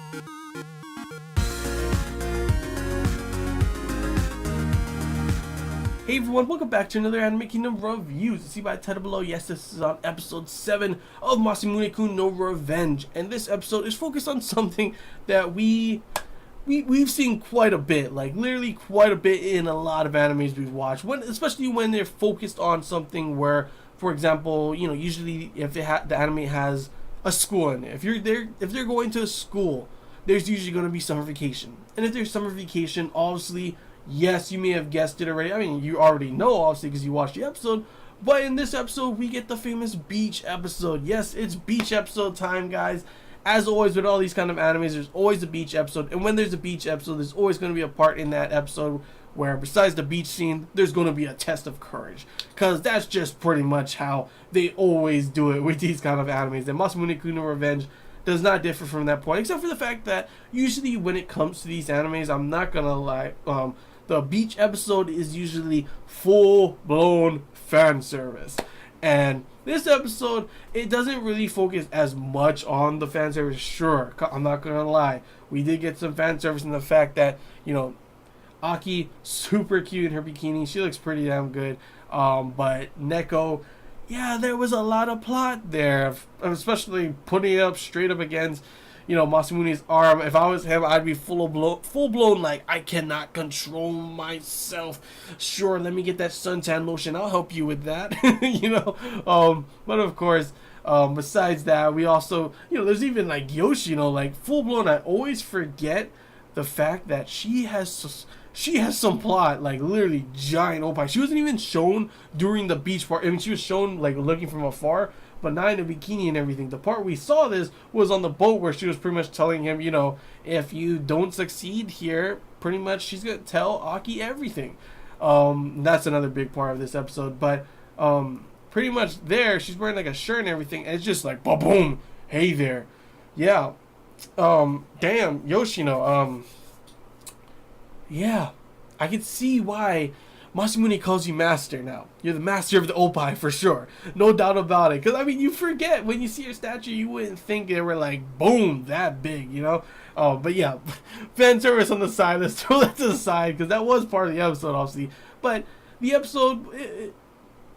Hey everyone, welcome back to another Anime Kingdom review. You see by the title below, yes, this is on episode 7 of Masamune Kun no Revenge. And this episode is focused on something that we've seen quite a bit, like literally quite a bit in a lot of animes we've watched. Especially when they're focused on something where, for example, you know, usually if the anime has a school in it. If they're going to a school, there's usually going to be summer vacation. And if there's summer vacation, obviously, yes, you may have guessed it already. I mean, you already know, obviously, because you watched the episode. But in this episode, we get the famous beach episode. Yes, it's beach episode time, guys. As always, with all these kind of animes, there's always a beach episode. And when there's a beach episode, there's always going to be a part in that episode where, besides the beach scene, there's going to be a test of courage. Because that's just pretty much how they always do it with these kind of animes. And Masamune Kun no Revenge does not differ from that point, except for the fact that usually when it comes to these animes, I'm not going to lie, the beach episode is usually full-blown fan service. And this episode, it doesn't really focus as much on the fan service. Sure, I'm not gonna lie, we did get some fan service in the fact that, you know, Aki, super cute in her bikini, she looks pretty damn good. But Neko, yeah, there was a lot of plot there, especially putting it up straight up against, you know, Masamune's arm. If I was him, I'd be full blown, like, I cannot control myself. Sure, let me get that suntan lotion. I'll help you with that. You know, but of course, besides that, we also, you know, there's even like Yoshi, you know, like full blown. I always forget the fact that she has some plot, like literally giant opie. She wasn't even shown during the beach part. I mean, she was shown like looking from afar, but not in a bikini and everything. The part we saw this was on the boat where she was pretty much telling him, you know, if you don't succeed here, pretty much she's gonna tell Aki everything. That's another big part of this episode. But pretty much there, she's wearing like a shirt and everything, and it's just like boom, hey there, yeah. Damn, Yoshino. Yeah, I can see why Masamune calls you master now. You're the master of the opie for sure. No doubt about it. Because, I mean, you forget. When you see your statue, you wouldn't think they were like, boom, that big, you know? But yeah, fan service on the side. Let's throw that to the side because that was part of the episode, obviously. But the episode,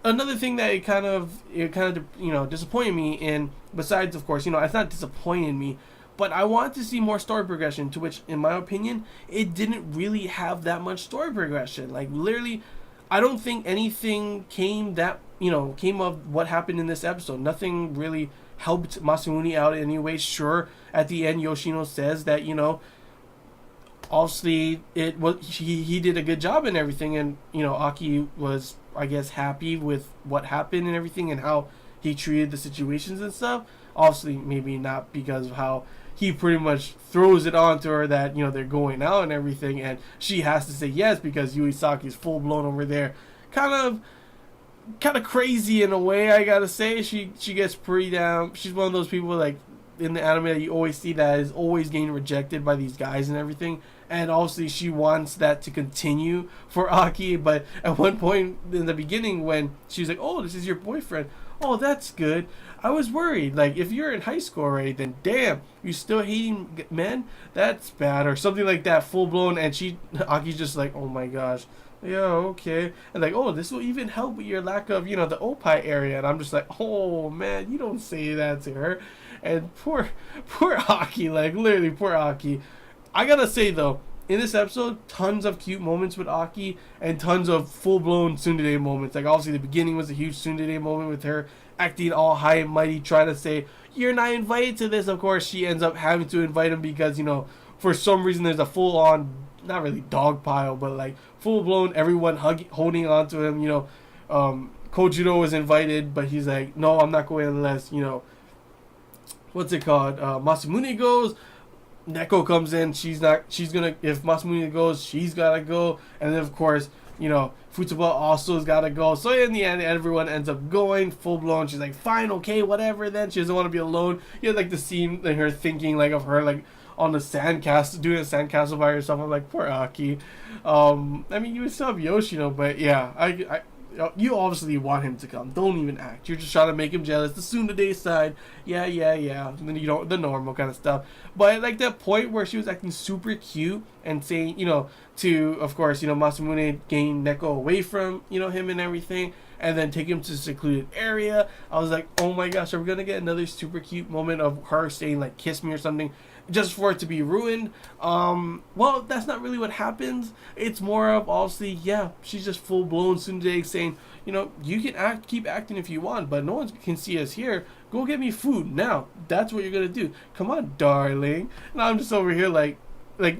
another thing that it kind of, you know, disappointed me in, besides, of course, you know, it's not disappointing me, but I wanted to see more story progression, to which, in my opinion, it didn't really have that much story progression. Like, literally, I don't think anything came of what happened in this episode. Nothing really helped Masamune out in any way. Sure, at the end, Yoshino says that, you know, obviously, he did a good job and everything, and, you know, Aki was, I guess, happy with what happened and everything, and how he treated the situations and stuff. Obviously, maybe not because of how he pretty much throws it onto her that, you know, they're going out and everything, and she has to say yes because Yuisaki's full blown over there, kind of crazy in a way. I gotta say, she gets pretty down. She's one of those people like in the anime that you always see that is always getting rejected by these guys and everything. And obviously she wants that to continue for Aki, but at one point in the beginning when she's like, "Oh, this is your boyfriend." Oh, that's good. I was worried. Like, if you're in high school already, then damn, you still hating men? That's bad. Or something like that, full blown. And Aki's just like, oh my gosh. Yeah, okay. And like, oh, this will even help with your lack of, you know, the opie area. And I'm just like, oh man, you don't say that to her. And poor Aki, like, literally, poor Aki. I gotta say though, in this episode, tons of cute moments with Aki and tons of full-blown tsundere moments. Like, obviously, the beginning was a huge tsundere moment with her acting all high and mighty, trying to say, you're not invited to this. Of course, she ends up having to invite him because, you know, for some reason, there's a full-on, not really dog pile, but, like, full-blown everyone holding on to him. You know, Kojiro was invited, but he's like, no, I'm not going unless, you know, what's it called? Masamune goes. Neko comes in, if Masamune goes, she's gotta go, and then of course, you know, Futaba also's gotta go, so in the end, everyone ends up going, full blown, she's like, fine, okay, whatever, then, she doesn't want to be alone. You have, like, the scene, like, her thinking, like, of her, like, on the sandcastle, doing a sandcastle by herself. I'm like, poor Aki. I mean, you would still have Yoshino, but yeah, You obviously want him to come. Don't even act. You're just trying to make him jealous. The Tsunade side, yeah. And then the normal kind of stuff. But I like that point where she was acting super cute and saying, to, of course, Masamune gain Neko away from, him and everything, and then take him to a secluded area. I was like, oh my gosh, are we gonna get another super cute moment of her saying like kiss me or something, just for it to be ruined? Well, that's not really what happens. It's more of, obviously, yeah, she's just full blown Tsundere saying, you can keep acting if you want, but no one can see us here. Go get me food now. That's what you're gonna do. Come on, darling. And I'm just over here like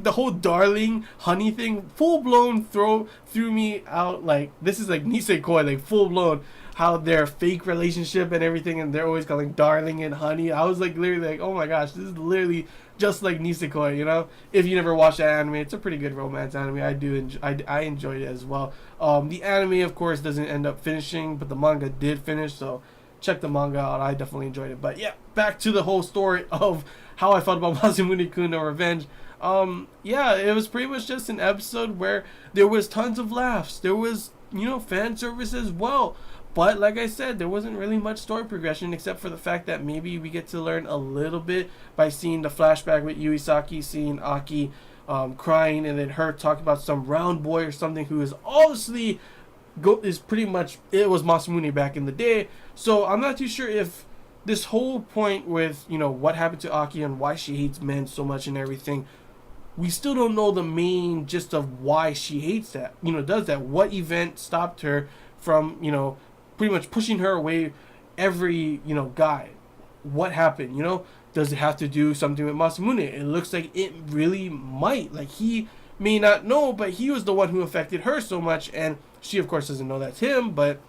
the whole darling honey thing, full blown threw me out. Like, this is like Nisekoi, like full blown, how their fake relationship and everything, and they're always calling darling and honey. I was like literally like, oh my gosh, this is literally just like Nisekoi. If you never watched that anime, it's a pretty good romance anime. I enjoyed it as well. The anime, of course, doesn't end up finishing, but the manga did finish, so check the manga out. I definitely enjoyed it. But yeah, back to the whole story of how I felt about Masamune Kun no Revenge. Yeah, it was pretty much just an episode where there was tons of laughs. There was, fan service as well. But like I said, there wasn't really much story progression, except for the fact that maybe we get to learn a little bit by seeing the flashback with Yuisaki, seeing Aki crying, and then her talking about some round boy or something who is obviously is pretty much, it was Masamune back in the day. So I'm not too sure if this whole point with, what happened to Aki and why she hates men so much and everything, we still don't know the main gist of why she hates that, does that. What event stopped her from, pretty much pushing her away every, guy? What happened, Does it have to do something with Masamune? It looks like it really might. Like, he may not know, but he was the one who affected her so much, and she, of course, doesn't know that's him, but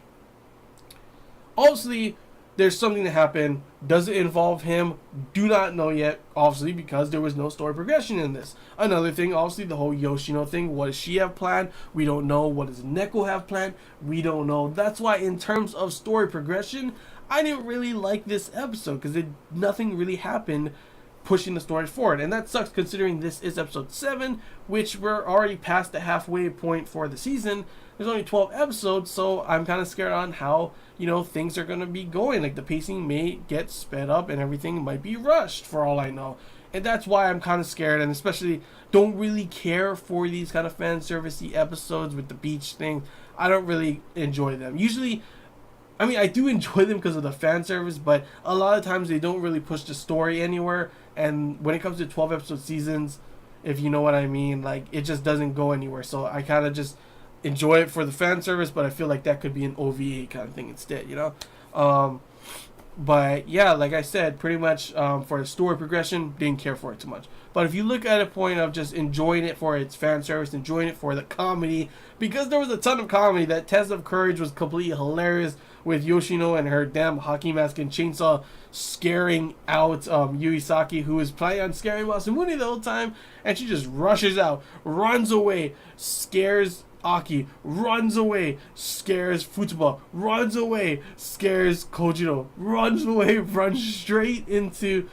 obviously there's something that happened. Does it involve him? Do not know yet, obviously, because there was no story progression in this. Another thing, obviously, the whole Yoshino thing. What does she have planned? We don't know. What does Neko have planned? We don't know. That's why, in terms of story progression, I didn't really like this episode, because nothing really happened pushing the story forward. And that sucks, considering this is episode 7, which we're already past the halfway point for the season. There's only 12 episodes, so I'm kind of scared on how, things are going to be going. Like, the pacing may get sped up and everything might be rushed, for all I know. And that's why I'm kind of scared, and especially don't really care for these kind of fan servicey episodes with the beach thing. I don't really enjoy them. Usually, I do enjoy them because of the fan service, but a lot of times they don't really push the story anywhere. And when it comes to 12 episode seasons, if you know what I mean, like, it just doesn't go anywhere. So I kind of just enjoy it for the fan service, but I feel like that could be an OVA kind of thing instead, But yeah, like I said, pretty much for the story progression, didn't care for it too much. But if you look at a point of just enjoying it for its fan service, enjoying it for the comedy, because there was a ton of comedy. That test of courage was completely hilarious with Yoshino and her damn hockey mask and chainsaw scaring out Yuisaki, who is planning on scaring Masamune the whole time, and she just rushes out, runs away, scares Aki, runs away, scares Futaba, runs away, scares Kojiro, runs away, runs straight into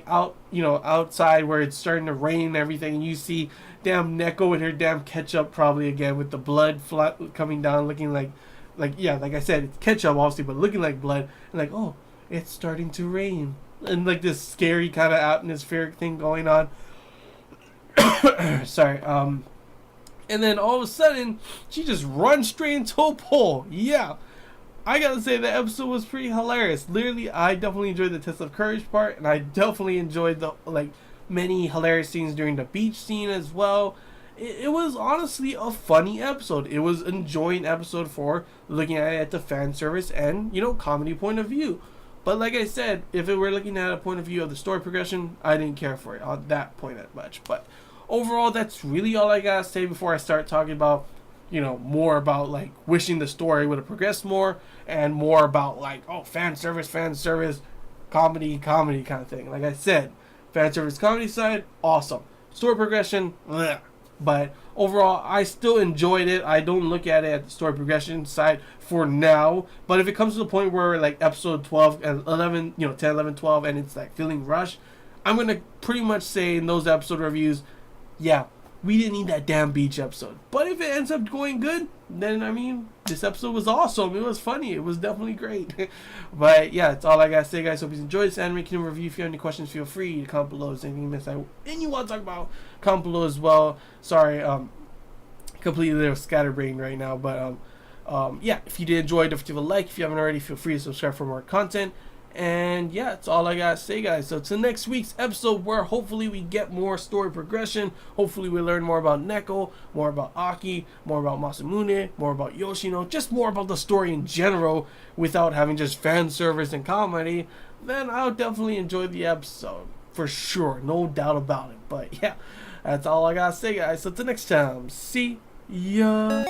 outside where it's starting to rain and everything, and you see damn Neko with her damn ketchup probably again with the blood coming down, looking like I said, it's ketchup obviously, but looking like blood, and like, oh, it's starting to rain, and like this scary kind of atmospheric thing going on. Sorry, and then all of a sudden, she just runs straight into a pole. Yeah, I gotta say, the episode was pretty hilarious. Literally, I definitely enjoyed the test of courage part, and I definitely enjoyed the many hilarious scenes during the beach scene as well. It was honestly a funny episode. It was an enjoying episode for looking at it at the fan service and, comedy point of view. But like I said, if it were looking at a point of view of the story progression, I didn't care for it on that point that much. But overall, that's really all I gotta say before I start talking about, more about wishing the story would have progressed more, and more about fan service, comedy kind of thing. Like I said, fan service comedy side, awesome. Story progression, bleh. But overall, I still enjoyed it. I don't look at it at the story progression side for now. But if it comes to the point where episode 12 and 11, 10, 11, 12, and it's feeling rushed, I'm going to pretty much say in those episode reviews, yeah, we didn't need that damn beach episode. But if it ends up going good, then I mean, this episode was awesome. It was funny. It was definitely great. But yeah, that's all I gotta say, guys. Hope you enjoyed this Anime Kingdom review. If you have any questions, feel free to comment below. If there's anything you missed and you want to talk about, comment below as well. Sorry, completely little scatterbrained right now. But yeah, if you did enjoy, don't forget to leave a like. If you haven't already, feel free to subscribe for more content. And yeah, that's all I gotta say, guys. So till next week's episode, where hopefully we get more story progression. Hopefully we learn more about Neko, more about Aki, more about Masamune, more about Yoshino, just more about the story in general without having just fan service and comedy. Then I'll definitely enjoy the episode for sure, no doubt about it. But yeah, that's all I gotta say, guys. So till next time, see ya.